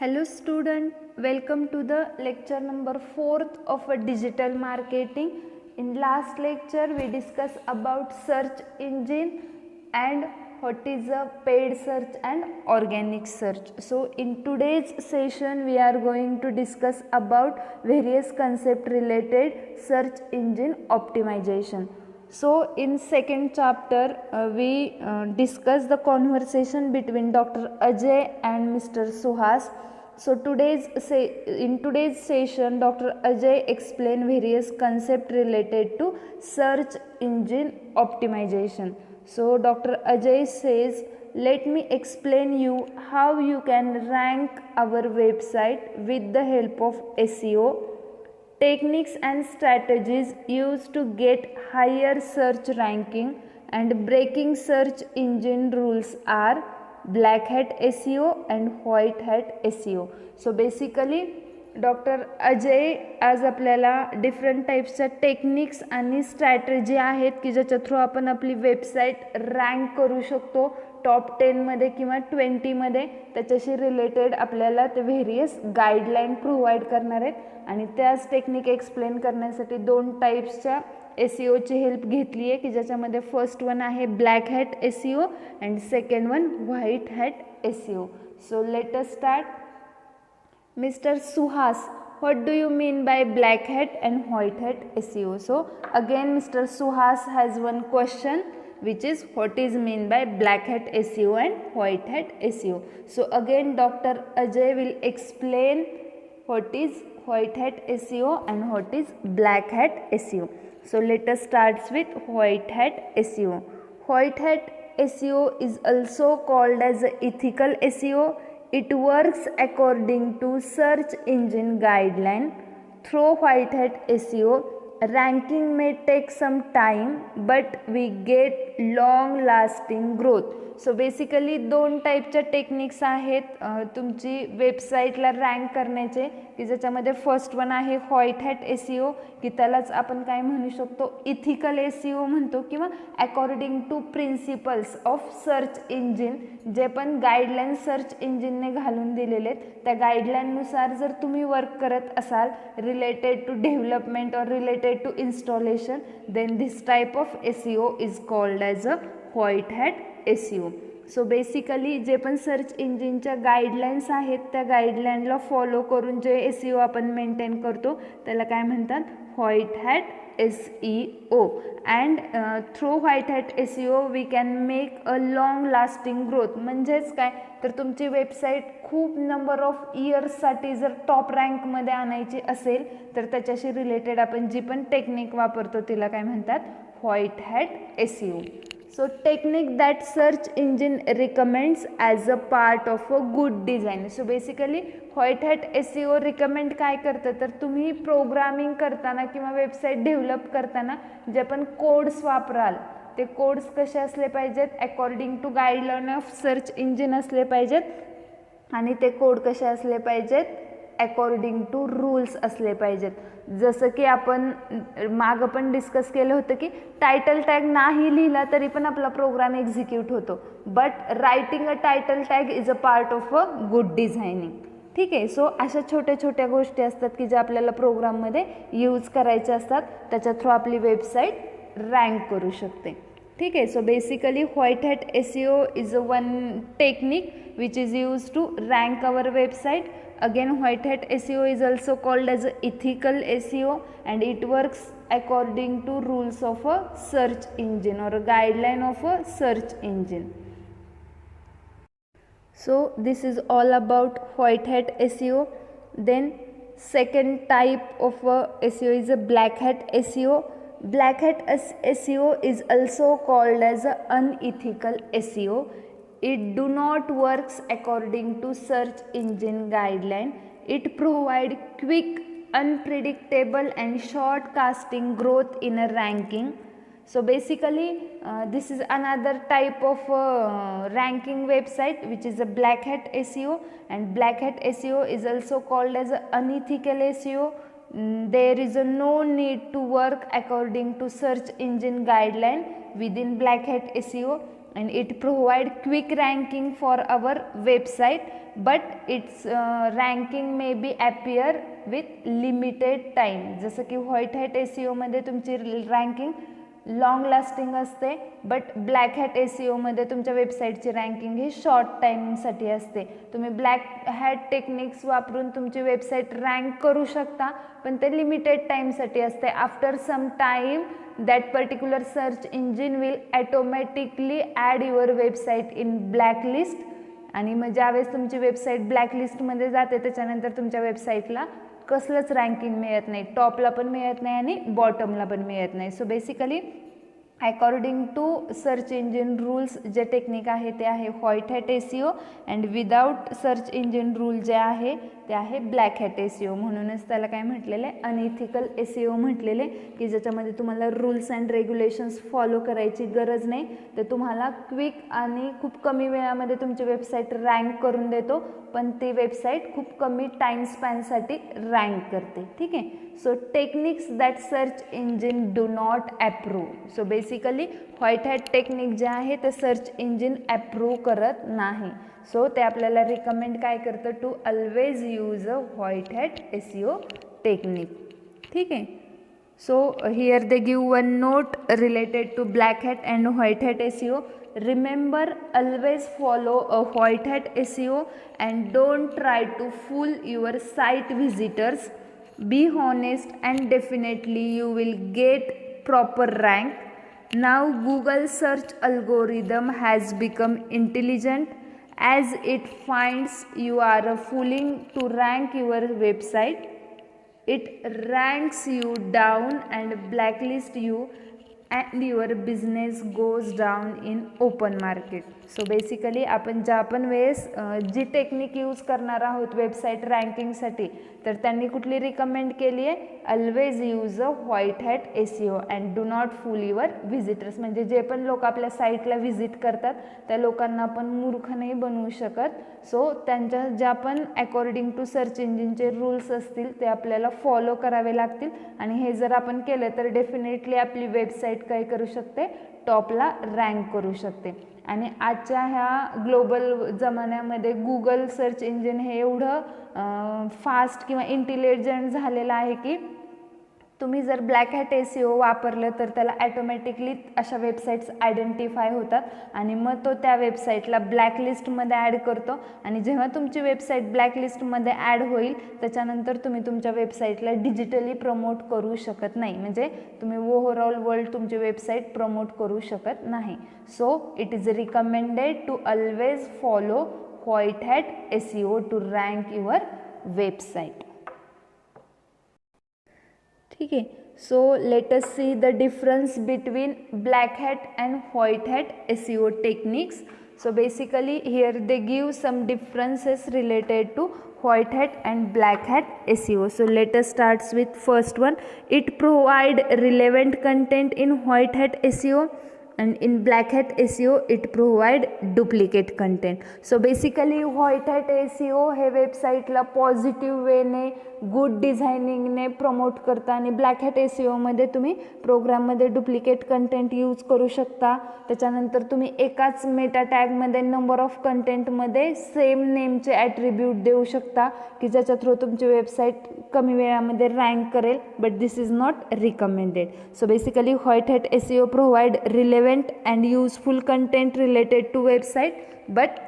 Hello student, welcome to the lecture number 4th of digital marketing. In last lecture we discussed about search engine and what is a paid search and organic search. So in today's session we are going to discuss about various concept related search engine optimization. So in second chapter we discuss the conversation between Dr. Ajay and Mr. Suhas. So in today's session Dr. Ajay explain various concept related to search engine optimization. So Dr. Ajay says, let me explain you how you can rank our website with the help of SEO. Techniques and strategies used to get higher search ranking and breaking search engine rules are black hat SEO and white hat SEO. So basically doctor Ajay आज आपल्याला different टाईप्सच्या techniques आणि strategy आहेत की ज्याच्या through आपण आपली website rank करू शकतो टॉप 10मध्ये किंवा 20मध्ये. त्याच्याशी रिलेटेड आपल्याला ते व्हेरियस गाईडलाईन प्रोव्हाइड करणार आहेत आणि त्याच टेक्निक एक्सप्लेन करण्यासाठी दोन टाईप्सच्या SEOची हेल्प घेतली आहे की ज्याच्यामध्ये फर्स्ट वन आहे black hat SEO and second one white hat SEO. So let us start. Mr. Suhas, what do you mean by black hat and white hat SEO? So again Mr. Suhas has one question which is what is mean by black hat SEO and white hat SEO. So again Dr. Ajay will explain what is white hat SEO and what is black hat SEO. So let us start with white hat SEO. White hat SEO is also called as ethical SEO. It works according to search engine guideline. Through white hat SEO, ranking may take some time, but we get long lasting growth. So basically दोन टाईपच्या techniques आहेत तुमची वेबसाईटला rank करण्याचे की ज्याच्यामध्ये first one आहे white hat SEO की त्यालाच आपण काय म्हणू शकतो इथिकल SEO म्हणतो किंवा according to principles of search engine जे पण गाईडलाईन सर्च इंजिनने घालून दिलेले आहेत त्या गाईडलाईननुसार जर तुम्ही वर्क करत असाल रिलेटेड टू डेव्हलपमेंट और related to installation then this type of SEO is called as a white hat SEO. So basically जे पण सर्च इंजिनच्या गाईडलाईन्स आहेत त्या गाईडलाईनला फॉलो करून जे SEO आपण मेंटेन करतो त्याला काय म्हणतात white hat SEO. And through white hat SEO we can make a long lasting growth. म्हणजेच काय तर तुमची वेबसाईट खूप नंबर ऑफ इयर्ससाठी जर टॉप रँकमध्ये आणायची असेल तर त्याच्याशी रिलेटेड आपण जी पण टेक्निक वापरतो तिला काय म्हणतात white hat SEO. So technique that search engine recommends as a part of a good design. So basically white hat SEO recommend काय करतं तर तुम्ही प्रोग्रामिंग करताना किंवा वेबसाईट डेव्हलप करताना जे पण कोड्स वापराल ते कोड्स कसे असले पाहिजेत according to guideline of search engine असले पाहिजेत आणि ते कोड कसे असले पाहिजेत अकॉर्डिंग टू रूल्स असले पाहिजेत. जसं की आपण मागं पण डिस्कस केलं होतं की टायटल टॅग नाही लिहिला तरी पण आपला प्रोग्राम एक्झिक्यूट होतो but writing a title tag is a part of a good designing. ठीक आहे. सो अशा छोट्या छोट्या गोष्टी असतात की ज्या आपल्याला प्रोग्राममध्ये यूज करायच्या असतात त्याच्या थ्रू आपली वेबसाईट रँक करू शकते. ठीक आहे. So basically white hat SEO is a one technique which is use to rank our website. Again white hat SEO is also called as ethical SEO and it works according to rules of a search engine or a guideline of a search engine. So this is all about white hat SEO. Then second type of SEO is a black hat SEO. Black hat SEO is also called as a unethical SEO. It do not works according to search engine guideline. It provide quick, unpredictable and short-casting growth in a ranking. So basically this is another type of ranking website which is a black hat SEO and black hat SEO is also called as a unethical SEO. There is no need to work according to search engine guideline within black hat SEO. and it provide quick ranking for our website, but its ranking may be appear with limited time. जसं की white hat SEO मध्ये तुमची ranking long lasting असते, but black hat SEO मध्ये तुमच्या वेबसाईटची ranking ही short टाईमसाठी असते. तुम्ही ब्लॅक हॅट टेक्निक्स वापरून तुमची वेबसाईट रँक करू शकता, पण ते लिमिटेड टाईमसाठी असते. After some time that particular search engine will automatically add your website in blacklist, आणि मग ज्यावेळेस तुमची वेबसाईट ब्लॅकलिस्टमध्ये जाते त्याच्यानंतर तुमच्या वेबसाईटला कसलंच रँकिंग मिळत नाही, टॉपला पण मिळत नाही आणि बॉटमला पण मिळत नाही. So basically according to search engine rules जे टेक्निक आहे ते आहे white hat SEO, and without search engine rule जे आहे ते आहे ब्लॅक हॅट SEO. म्हणूनच त्याला काय म्हटलेलं आहे, अनइथिकल SEO म्हटलेले, की ज्याच्यामध्ये तुम्हाला रूल्स अँड रेग्युलेशन्स फॉलो करायची गरज नाही, तर तुम्हाला क्विक आणि खूप कमी वेळामध्ये तुमची वेबसाईट रँक करून देतो, पण ती वेबसाईट खूप कमी टाईम स्पॅनसाठी रँक करते. ठीक आहे. So techniques that search engine do not approve. So basically white hat technique जे आहे ते सर्च इंजिन अप्रूव्ह करत नाही. सो ते आपल्याला रिकमेंड काय करतं, to always use a white hat SEO technique. ठीक आहे. So here they give one note related to black hat and white hat SEO. Remember, always follow a white hat SEO and don't try to fool your site visitors. Be honest and definitely you will get proper rank. Now Google search algorithm has become intelligent as it finds you are fooling to rank your website. It ranks you down and blacklist you and your business goes down in open market. So basically आपण ज्या पण वेळेस जी technique use करणार आहोत website रँकिंगसाठी, तर त्यांनी कुठली recommend केली आहे, always use a white hat SEO and do not fool your visitors. म्हणजे जे पण लोक आपल्या साईटला व्हिजिट करतात त्या लोकांना आपण मूर्ख नाही बनवू शकत. सो त्यांच्या ज्या पण अकॉर्डिंग टू सर्च इंजिनचे रूल्स असतील ते आपल्याला फॉलो करावे लागतील, आणि हे जर आपण केलं तर डेफिनेटली आपली वेबसाईट काय करू शकते, टॉपला रँक करू शकते. आणि आजच्या ह्या ग्लोबल जमान्यामध्ये गुगल सर्च इंजिन हे एवढं फास्ट किंवा इंटेलिजंट झालेलं आहे की तुम्ही जर ब्लॅक हॅट SEO वापरलं तर त्याला ॲटोमॅटिकली अशा वेबसाईट्स आयडेंटिफाय होतात, आणि मग तो त्या वेबसाईटला ब्लॅकलिस्टमध्ये ॲड करतो. आणि जेव्हा तुमची वेबसाईट ब्लॅकलिस्टमध्ये ॲड होईल त्याच्यानंतर तुम्ही तुमच्या वेबसाईटला डिजिटली प्रमोट करू शकत नाही, म्हणजे तुम्ही ओव्हरऑल वर्ल्ड तुमची वेबसाईट प्रमोट करू शकत नाही. So it is recommended to always follow white hat SEO to rank your website. ठीक आहे. So let us see the difference between black hat and white hat SEO techniques. So basically here they give some differences related to white hat and black hat SEO. So let us start with first one. It provide relevant content in white hat SEO, and in black hat SEO it provide duplicate content. So basically white hat SEO हे वेबसाईटला positive वेने good डिझायनिंगने promote करता, आणि black hat SEO मध्ये तुम्ही प्रोग्राममध्ये duplicate content use करू शकता. त्याच्यानंतर तुम्ही एकाच मेटा टॅगमध्ये नंबर ऑफ कंटेंटमध्ये सेम नेमचे ॲट्रिब्यूट देऊ शकता की ज्याच्या थ्रू तुमची वेबसाईट कमी वेळामध्ये रँक करेल, but this is not recommended. So basically white hat SEO provide relevant and useful content related to website, but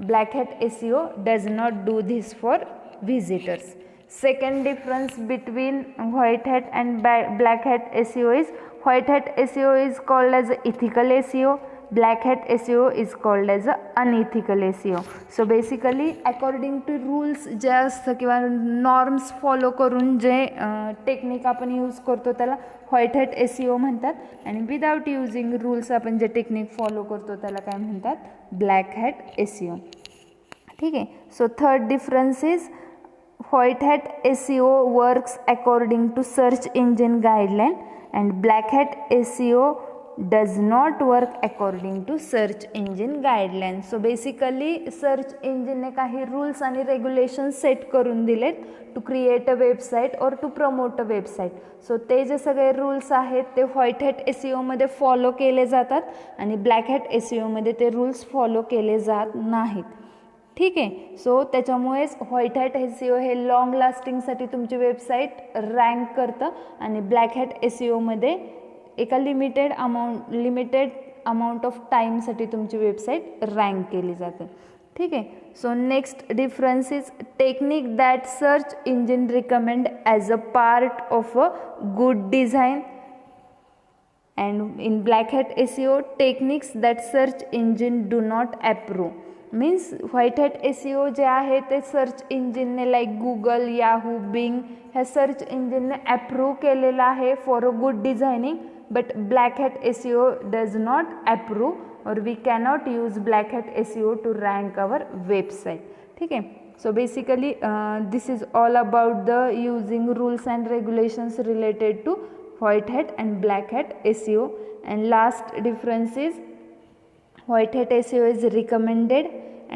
black hat SEO does not do this for visitors. Second difference between white hat and black hat SEO is white hat SEO is called as ethical SEO, black hat SEO is called as unethical SEO. So basically according to rules जे असतं किंवा norms follow करून जे technique आपण use करतो त्याला white hat SEO म्हणतात, आणि विदाउट युजिंग रूल्स आपण जे टेक्निक फॉलो करतो त्याला काय म्हणतात, ब्लॅक हॅट SEO. ठीक आहे. So third difference is white hat SEO works according to search engine guideline and black hat SEO does not work according to search engine guidelines. So basically search engine ने काही rules आणि regulations set करून दिलेत to create a website or to promote a website. So ते जे सगळे rules आहेत ते व्हाईट हॅट SEO मध्ये फॉलो केले जातात आणि ब्लॅक हॅट SEO मध्ये ते rules फॉलो केले जात नाहीत. ठीक आहे. सो त्याच्यामुळेच व्हाईट हॅट SEO हे लॉंग लास्टिंगसाठी तुमची वेबसाईट रँक करतं आणि ब्लॅक हॅट SEO मध्ये एका लिमिटेड अमाऊंट ऑफ टाईमसाठी तुमची वेबसाईट रँक केली जाते. ठीक आहे. So next difference is technique that search engine recommend as a part of a good design and in black hat SEO techniques that search engine do not approve. Means white hat SEO जे आहे ते search इंजिनने like Google, Yahoo, Bing ह्या search इंजिनने approve केलेलं आहे for a good designing. But black hat SEO does not approve और we cannot use black hat SEO to rank our website. ठीक आहे. So basically this is all about the using rules and regulations related to white hat and black hat SEO. And last difference is white hat SEO is recommended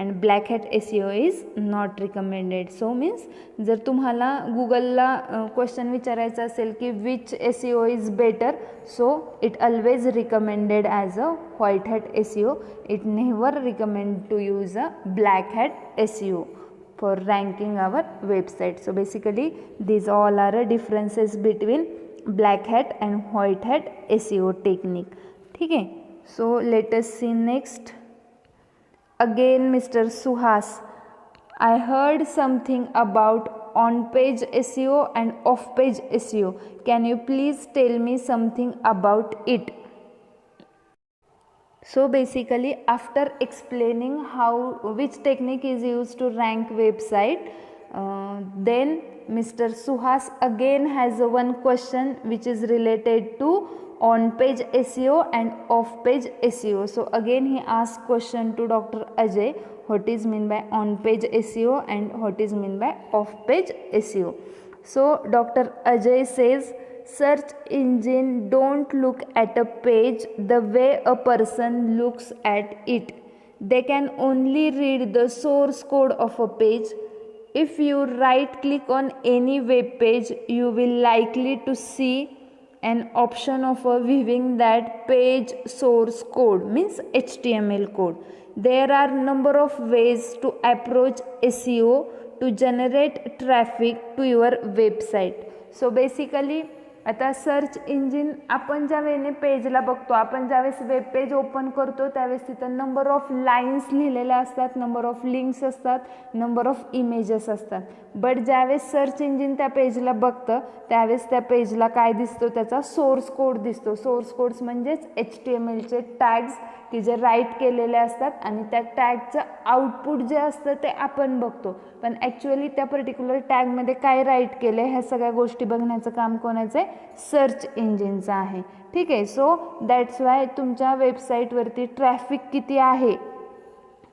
and black hat SEO is not recommended. So means जर तुम्हाला गुगलला question विचारायचा असेल की which SEO is better, so it always recommended as a white hat SEO. It never recommend to use a black hat SEO for ranking our website. So basically these all are differences between black hat and white hat SEO technique. ठीक है. So let us see next. Again Mr. Suhas, I heard something about on-page SEO and off-page SEO. Can you please tell me something about it? So basically after explaining which technique is used to rank website, then Mr. Suhas again has one question which is related to on-page SEO and off-page SEO. So again he asked question to Dr. Ajay, what is mean by on-page SEO and what is mean by off-page SEO. So Dr. Ajay says, search engine don't look at a page the way a person looks at it. They can only read the source code of a page. If you right click on any web page, you will likely to see an option of viewing that page source code, means HTML code. There are number of ways to approach SEO to generate traffic to your website. So basically आता search engine आपण ज्या वेळेने पेजला बघतो, आपण ज्यावेळेस web page open करतो त्यावेळेस तिथं नंबर ऑफ लाईन्स लिहिलेल्या असतात, नंबर ऑफ लिंक्स असतात, नंबर ऑफ इमेजेस असतात. बट ज्यावेळेस सर्च इंजिन त्या पेजला बघतं त्यावेळेस त्या पेजला काय दिसतो, त्याचा सोर्स कोड दिसतो. सोर्स कोड्स म्हणजेच HTMLचे टॅग्स की जे राईट केलेले असतात आणि त्या टॅगचं आउटपुट जे असतं ते आपण बघतो. पण ॲक्च्युअली त्या पर्टिक्युलर टॅगमध्ये काय राईट केलं ह्या सगळ्या गोष्टी बघण्याचं काम कोणाचं आहे, सर्च इंजिनचं आहे. ठीक आहे. सो दॅट्स वाय तुमच्या वेबसाईटवरती ट्रॅफिक किती आहे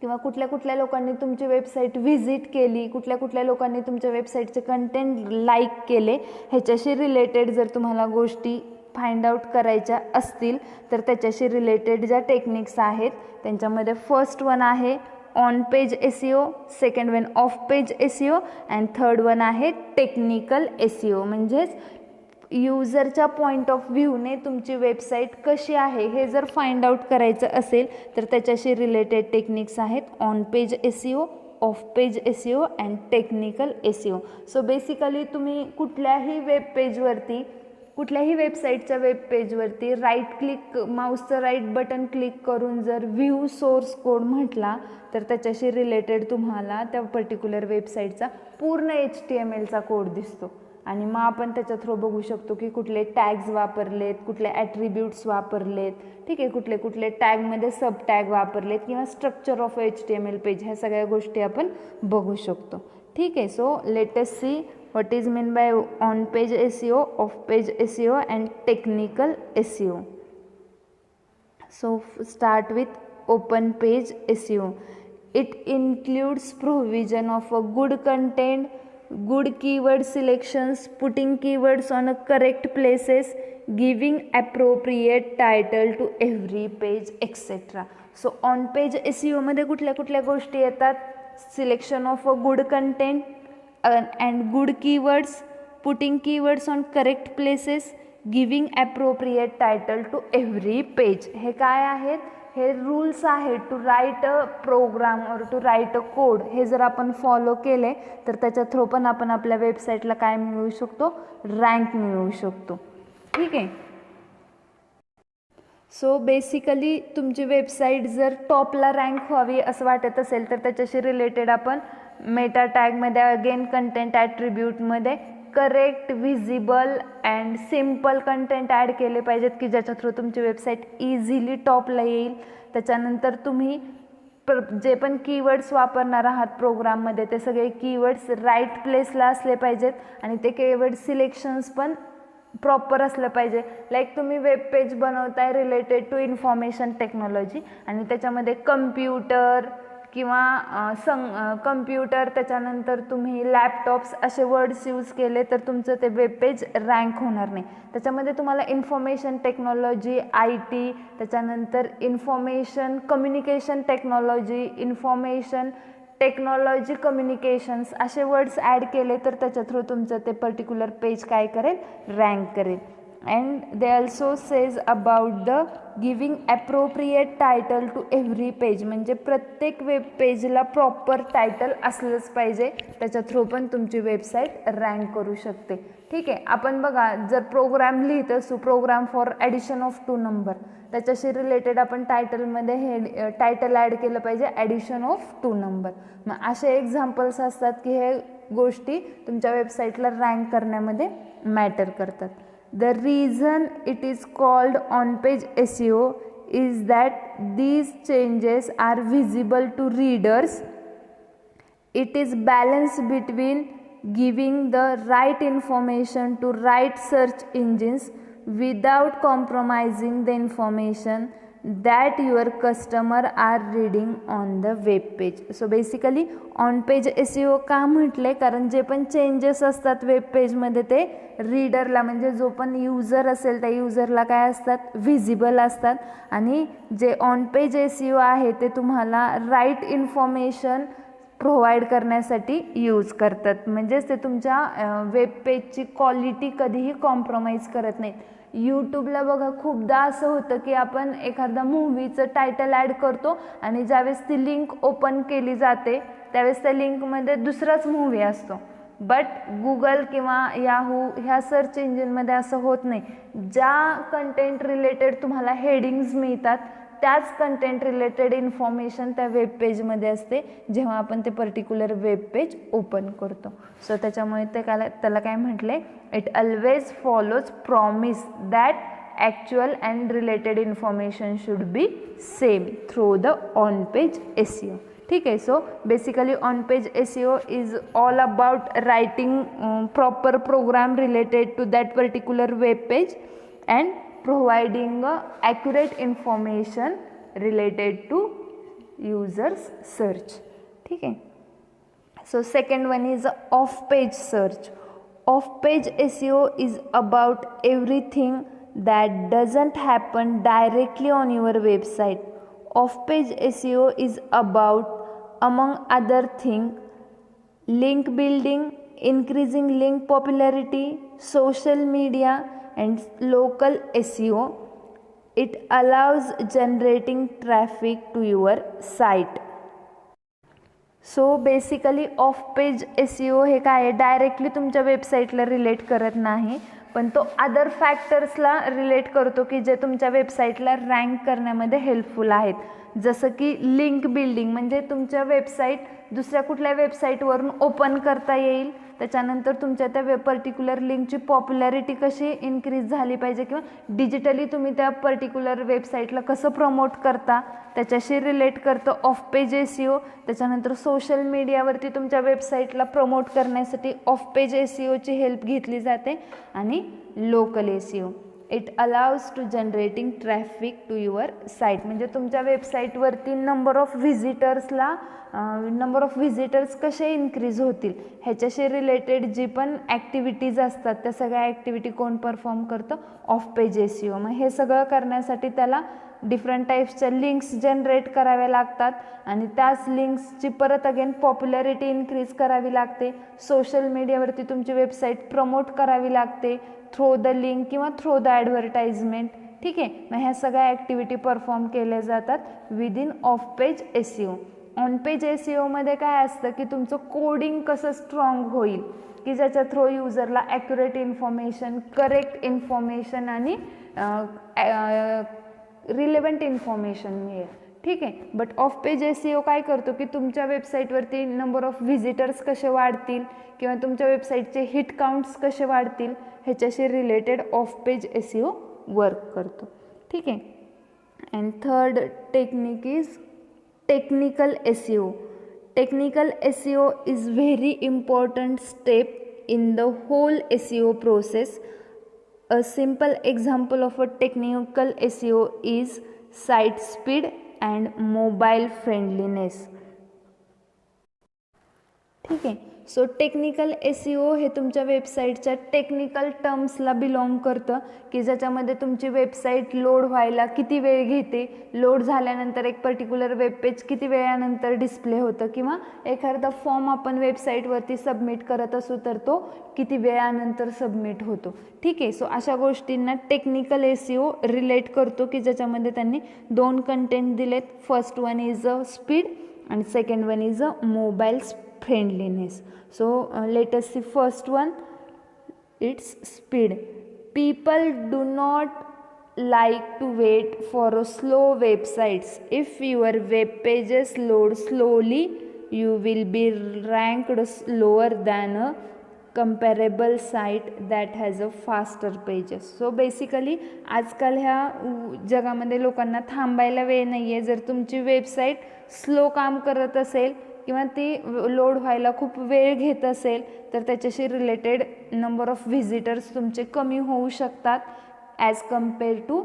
किंवा कुठल्या कुठल्या लोकांनी तुमची वेबसाईट व्हिजिट केली, कुठल्या कुठल्या लोकांनी तुमच्या वेबसाईटचे कंटेंट लाईक केले, ह्याच्याशी रिलेटेड जर तुम्हाला गोष्टी फाइंड आउट करायच्या असतील तर त्याच्याशी रिलेटेड ज्या टेक्निक्स आहेत त्यांच्यामध्ये फर्स्ट वन आहे on page SEO, second one of page SEO and third one आहे टेक्निकल SEO. म्हणजेच यूजरच्या पॉईंट ऑफ व्ह्यूने तुमची वेबसाईट कशी आहे हे जर फाइंड आउट करायचं असेल तर त्याच्याशी रिलेटेड टेक्निक्स आहेत on page SEO, off page SEO and technical SEO. So basically तुम्ही कुठल्याही वेब पेजवरती, कुठल्याही वेबसाईटच्या वेब पेजवरती राईट क्लिक, माऊसचं राईट बटन क्लिक करून जर व्ह्यू सोर्स कोड म्हटला तर त्याच्याशी रिलेटेड तुम्हाला त्या पर्टिक्युलर वेबसाईटचा पूर्ण HTMLचा कोड दिसतो आणि मग आपण त्याच्या थ्रू बघू शकतो की कुठले टॅग्स वापरलेत, कुठले ॲट्रिब्यूट्स वापरलेत, ठीक आहे, कुठले कुठले टॅगमध्ये सब टॅग वापरलेत किंवा स्ट्रक्चर ऑफ HTML पेज, ह्या सगळ्या गोष्टी आपण बघू शकतो. ठीक आहे. So let us see what is meant by on page SEO, off page SEO and technical SEO. So start with open page SEO. It includes provision of a good content, good keyword selections, putting keywords on a correct places, giving appropriate title to every page, etc. So on page SEO मध्ये कुठल्या कुठल्या गोष्टी येतात? Selection of a good content and good keywords, putting keywords on correct places, giving appropriate title to every page. हे काय आहेत? हे rules आहेत टू राईट अ प्रोग्राम और टू राईट अ कोड. हे जर आपण फॉलो केले तर त्याच्या थ्रू पण आपण आपल्या वेबसाईटला काय मिळवू शकतो? रँक मिळवू शकतो. ठीक आहे. सो बेसिकली तुमची वेबसाईट जर टॉपला रँक व्हावी असं वाटत असेल तर त्याच्याशी रिलेटेड आपण मेटा टॅगमध्ये अगेन कंटेंट ॲट्रिब्यूटमध्ये correct, visible and simple content add केले पाहिजेत की ज्याच्या थ्रू तुमची वेबसाईट इझिली टॉपला येईल. त्याच्यानंतर तुम्ही जे पण कीवर्ड्स वापरणार आहात प्रोग्राममध्ये ते सगळे कीवर्ड्स राईट प्लेसला असले पाहिजेत आणि ते कीवर्ड सिलेक्शन्स पण प्रॉपर असलं पाहिजे. लाईक तुम्ही वेब पेज बनवताय रिलेटेड टू इन्फॉर्मेशन टेक्नॉलॉजी आणि त्याच्यामध्ये कम्प्युटर किंवा कम्प्युटर त्याच्यानंतर तुम्ही लॅपटॉप्स असे वर्ड्स यूज केले तर तुमचं ते वेब पेज रँक होणार नाही. त्याच्यामध्ये तुम्हाला इन्फॉर्मेशन टेक्नॉलॉजी, IT, त्याच्यानंतर information communication technology, information technology communications असे वर्ड्स ॲड केले तर त्याच्या थ्रू तुमचं ते पर्टिक्युलर पेज काय करेल? रँक करेल. And they also says about the giving appropriate title to every page. म्हणजे प्रत्येक वेब पेजला प्रॉपर टायटल असलंच पाहिजे. त्याच्या थ्रू पण तुमची वेबसाईट रँक करू शकते. ठीक आहे. आपण बघा जर प्रोग्राम लिहित असू, program for addition of 2 number, त्याच्याशी रिलेटेड आपण टायटलमध्ये हे टायटल ॲड केलं पाहिजे ॲडिशन ऑफ 2 नंबर. मग असे एक्झाम्पल्स असतात की हे गोष्टी तुमच्या वेबसाईटला रँक करण्यामध्ये मॅटर करतात. The reason it is called on-page SEO is that these changes are visible to readers. It is balance between giving the right information to right search engines without compromising the information that your customer are reading on the web page. So basically on page SEO का म्हटले? कारण जे पण changes असतात web पेजमध्ये ते रीडरला म्हणजे जो पण यूजर असेल त्या यूजरला काय असतात? व्हिजिबल असतात. आणि जे ऑन पेज SEO आहे ते तुम्हाला राईट इन्फॉर्मेशन प्रोव्हाइड करण्यासाठी यूज करतात. म्हणजेच ते तुमच्या वेब पेजची क्वालिटी कधीही कॉम्प्रोमाइज करत नाहीत. यूट्यूबला बघा खूपदा असं होतं की आपण एखादा मूव्हीचं टायटल ॲड करतो आणि ज्यावेळेस ती लिंक ओपन केली जाते त्यावेळेस त्या लिंकमध्ये दुसराच मूव्ही असतो. बट गुगल किंवा याहू ह्या सर्च इंजिनमध्ये असं होत नाही. ज्या कंटेंट रिलेटेड तुम्हाला हेडिंग्ज मिळतात त्याच कंटेंट रिलेटेड इन्फॉर्मेशन त्या वेब पेजमध्ये असते जेव्हा आपण ते पर्टिक्युलर वेब पेज ओपन करतो. सो त्याच्यामुळे ते त्याला काय म्हटले? It always follows promise that actual and related information should be same through the on page SEO. ठीक आहे. So basically on page SEO is all about writing proper program related to that particular web page and providing accurate information related to users search. ठीक आहे. So second one is off page search. Off page SEO is about everything that doesn't happen directly on your website. Off page SEO is about among other things link building, increasing link popularity, social media and local SEO. It allows generating traffic to your site. So basically of page SEO हे काय आहे? Directly तुमच्या वेबसाईटला relate करत नाही पण तो other फॅक्टर्सला relate करतो की जे तुमच्या वेबसाईटला रँक करण्यामध्ये हेल्पफुल आहेत. जसं की लिंक बिल्डिंग म्हणजे तुमच्या वेबसाईट दुसऱ्या कुठल्या वेबसाईटवरून ओपन करता येईल. त्याच्यानंतर तुमच्या त्या पर्टिक्युलर लिंकची पॉप्युलॅरिटी कशी इन्क्रीज झाली पाहिजे किंवा डिजिटली तुम्ही त्या पर्टिक्युलर वेबसाईटला कसं प्रमोट करता त्याच्याशी रिलेट करतं ऑफ पेज SEO. त्याच्यानंतर सोशल मीडियावरती तुमच्या वेबसाईटला प्रमोट करण्यासाठी ऑफ पेज SEOची हेल्प घेतली जाते आणि local SEO. It allows to generating traffic to your site. म्हणजे तुमच्या वेबसाईटवरती नंबर ऑफ व्हिजिटर्स कसे इन्क्रीज होतील ह्याच्याशी रिलेटेड जी पण ॲक्टिव्हिटीज असतात त्या सगळ्या ॲक्टिव्हिटी कोण परफॉर्म करतं, ऑफ पेज SEO. मग हे सगळं करण्यासाठी त्याला डिफरंट टाईप्सच्या लिंक्स जनरेट कराव्या लागतात आणि त्याच लिंक्सची परत अगेन पॉप्युलॅरिटी इन्क्रीज करावी लागते. सोशल मीडियावरती तुमची वेबसाईट प्रमोट करावी लागते थ्रू द लिंक किंवा थ्रू द ॲडव्हर्टाइजमेंट. ठीक आहे, मग ह्या सगळ्या ॲक्टिव्हिटी परफॉर्म केल्या जातात within off page SEO. On page SEOमध्ये काय असतं की तुमचं कोडिंग कसं स्ट्रॉंग होईल की ज्याच्या थ्रू युजरला ॲक्युरेट इन्फॉर्मेशन, करेक्ट इन्फॉर्मेशन आणि रिलेव्हंट इन्फॉर्मेशन मिळेल. ठीक आहे, बट ऑफ पेज SEO काय करतो की तुमच्या वेबसाईटवरती नंबर ऑफ व्हिजिटर्स कसे वाढतील किंवा तुमच्या वेबसाईटचे हिट काउंट्स कसे वाढतील ह्याच्याशी related of page SEO work करतो. ठीक आहे, and third technique is technical SEO. Technical SEO is very important step in the whole SEO process. A simple example of a technical SEO is site speed and mobile friendliness. ठीक आहे, so technical SEO हे तुमच्या वेबसाईटच्या technical टर्म्सला belong करतं की ज्याच्यामध्ये तुमची website load व्हायला किती वेळ घेते, लोड झाल्यानंतर एक पर्टिक्युलर वेब पेज किती वेळानंतर डिस्प्ले होतं किंवा एखादा फॉर्म आपण वेबसाईटवरती सबमिट करत असू तर तो किती वेळानंतर सबमिट होतो. ठीक आहे, सो अशा गोष्टींना टेक्निकल SEO रिलेट करतो की ज्याच्यामध्ये त्यांनी 2 कंटेंट दिलेत. First one is a speed and second one is a mobile friendliness. So let us see first one, it's speed. People do not like to wait for a slow websites. If your web pages load slowly, you will be ranked lower than a comparable site that has a faster pages. So basically आजकाल ह्या जगामध्ये लोकांना थांबायला वेळ नाही आहे. जर तुमची वेबसाईट स्लो काम करत असेल किंवा ती लोड व्हायला खूप वेळ घेत असेल तर त्याच्याशी रिलेटेड नंबर ऑफ व्हिजिटर्स तुमचे कमी होऊ शकतात as compare to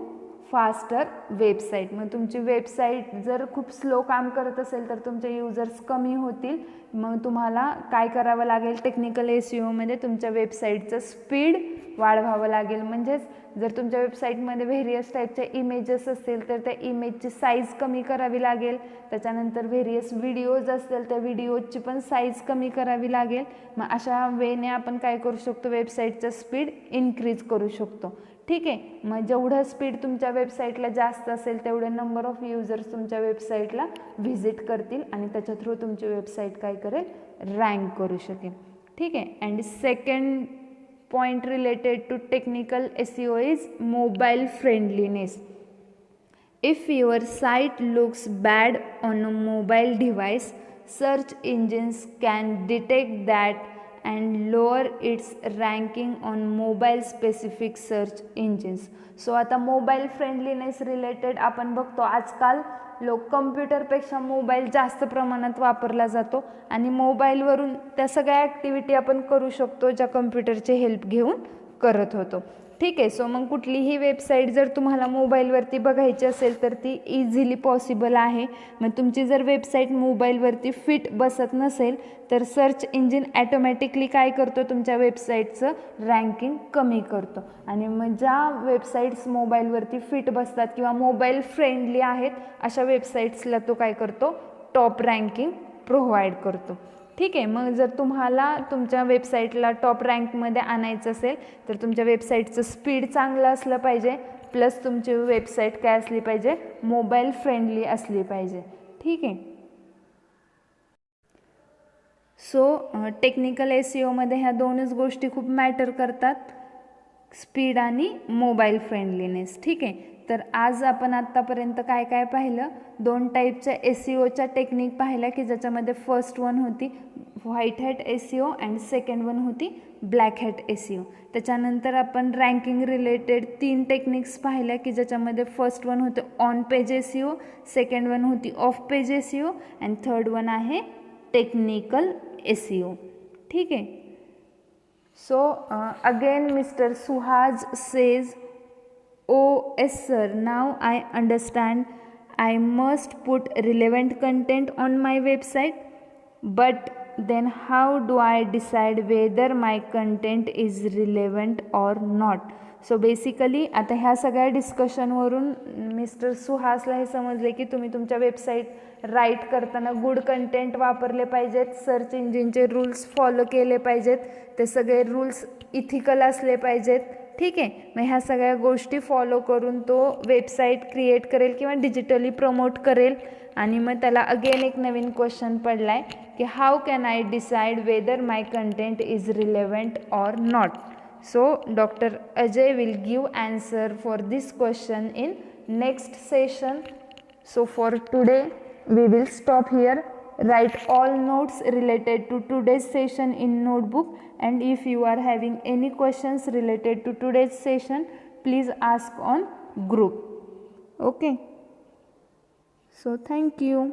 faster website. मग तुमची वेबसाईट जर खूप स्लो काम करत असेल तर तुमचे युजर्स कमी होतील. मग तुम्हाला काय करावं लागेल, टेक्निकल SEOमध्ये तुमच्या वेबसाईटचं स्पीड वाढवावं लागेल. म्हणजेच जर तुमच्या वेबसाईटमध्ये व्हेरियस टाईपच्या इमेजेस असतील तर त्या इमेजची साईज कमी करावी लागेल. त्याच्यानंतर व्हेरियस व्हिडिओज असतील त्या व्हिडिओची पण साईज कमी करावी लागेल. मग अशा वेने आपण काय करू शकतो, वेबसाईटचं स्पीड इन्क्रीज करू शकतो. ठीक आहे, मग जेवढं स्पीड तुमच्या वेबसाईटला जास्त असेल तेवढे नंबर ऑफ युजर्स तुमच्या वेबसाईटला व्हिजिट करतील आणि त्याच्या थ्रू तुमची वेबसाईट काय करेल, रँक करू शकेल. ठीक आहे, and second point related to technical SEO is mobile friendliness. If your site looks bad on a mobile device, search engines can detect that and lower its ranking on mobile specific search engines. So आता mobile friendliness related आपण बघतो आजकाल लोक कम्प्युटरपेक्षा mobile जास्त प्रमाणात वापरला जातो आणि मोबाईलवरून त्या सगळ्या ॲक्टिव्हिटी आपण करू शकतो ज्या कम्प्युटरचे हेल्प घेऊन करत होतो. ठीक आहे, सो मग कुठलीही वेबसाईट जर तुम्हाला मोबाईलवरती बघायची असेल तर ती इझिली पॉसिबल आहे. मग तुमची जर वेबसाईट मोबाईलवरती फिट बसत नसेल तर सर्च इंजिन ॲटोमॅटिकली काय करतो, तुमच्या वेबसाईटचं रँकिंग कमी करतो. आणि मग ज्या वेबसाईट्स मोबाईलवरती फिट बसतात किंवा मोबाईल फ्रेंडली आहेत अशा वेबसाईट्सला तो काय करतो, टॉप रँकिंग प्रोव्हाइड करतो. ठीक आहे, मग जर तुम्हाला तुमच्या वेबसाईटला टॉप रँकमध्ये आणायचं असेल तर तुमच्या वेबसाईटचं स्पीड चांगलं असलं पाहिजे, प्लस तुमची वेबसाईट काय असली पाहिजे, मोबाईल फ्रेंडली असली पाहिजे. ठीक आहे, सो टेक्निकल SEOमध्ये ह्या दोनच गोष्टी खूप मॅटर करतात, स्पीड आणि मोबाईल फ्रेंडलीनेस. ठीक आहे, तर आज आपण आत्तापर्यंत काय काय पाहिलं, 2 टाईपच्या SEOच्या टेक्निक पाहिल्या की ज्याच्यामध्ये फर्स्ट वन होती white hat SEO and second one होती ब्लॅक हॅट SEO. त्याच्यानंतर आपण रँकिंग रिलेटेड 3 टेक्निक्स पाहिल्या की ज्याच्यामध्ये फर्स्ट वन होते on page SEO, second one होती off page SEO and third one आहे टेक्निकल SEO. ठीक आहे, so again mister Suhas says Oh, yes, sir. Now I understand. I must put relevant content on my website. But then, how do I decide whether my content is relevant or not? So basically आता ह्या सगळ्या डिस्कशनवरून mister सुहासला हे समजले की तुम्ही तुमच्या website right करताना good content वापरले पाहिजेत, सर्च इंजिनचे रूल्स फॉलो केले पाहिजेत, ते सगळे रूल्स इथिकल असले पाहिजेत. ठीक आहे, मग ह्या सगळ्या गोष्टी फॉलो करून तो वेबसाईट क्रिएट करेल किंवा डिजिटली प्रमोट करेल. आणि मग त्याला अगेन एक नवीन क्वेश्चन पडला आहे की how can I decide whether my content is relevant or not. So Dr. Ajay will give answer for this question in next session. So for today we will stop here. Write all notes related to today's session in notebook, and if you are having any questions related to today's session, please ask on group. Okay. So thank you.